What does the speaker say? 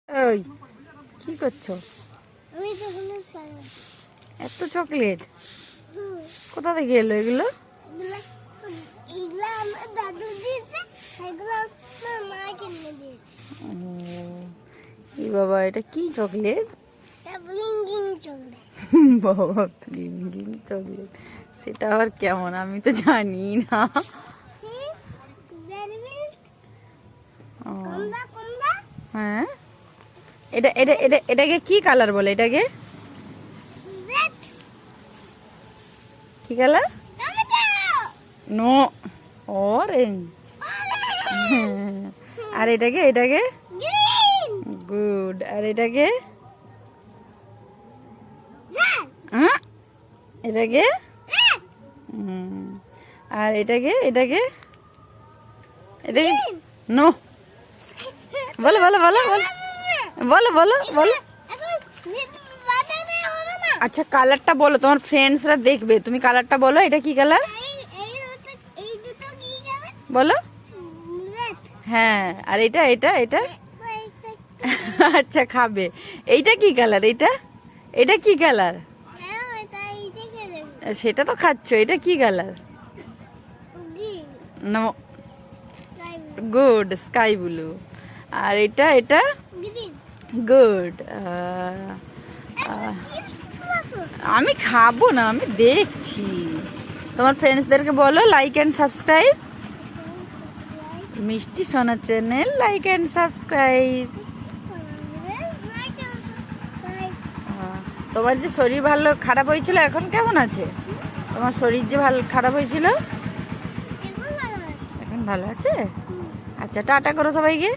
ওই কি করছো? আমি চকলেট খাবো। এত চকলেট কোথা থেকে এলো এগুলো? এগুলো আমার দাদু দিয়েছে, এগুলো আমার মা কিনে দিয়েছে। এই বাবা, এটা কি চকলেট? এটা ব্লিঙ্কিং চকলেট। বাবা, ক্রিম চকলেট, সেটা আবার কেমন? আমি তো জানি না। ও, কমলা কমলা। হ্যাঁ, এটা এটা এটা এটাকে কি কালার বলে? এটাকে রেড কি কালার? টমেটো। No, orange. আর এটাকে এটাকে গ্রিন গুড। আর এটাকে রেড এটাকে রেড আর এটাকে এটাকে এটাকে নো। বলো বলো বলো বলো বলো বলো বলো। আচ্ছা, কালারটা বলো, তোমার ফ্রেন্ডসরা দেখবে, তুমি কালারটা বলো। এটা কি কালার বলো? হ্যাঁ, আর এটা এটা এটা আচ্ছা, খাবে। এইটা কি কালার? এটা এটা কি কালার? সেটা তো খাচ্ছ। এটা কি colour? No, good, sky blue. আর এটা এটা গুড। আমি খাবো না, আমি দেখছি। তোমার ফ্রেন্ডসদেরকে বলো লাইক অ্যান্ড সাবস্ক্রাইব। মিষ্টি সোনা চ্যানেল লাইক অ্যান্ড সাবস্ক্রাইব। তোমার যে শরীর ভালো খারাপ হয়েছিল, এখন কেমন আছে? তোমার শরীর যে ভালো খারাপ হয়েছিল, এখন ভালো আছে? আচ্ছা, টাটা করো সবাইকে।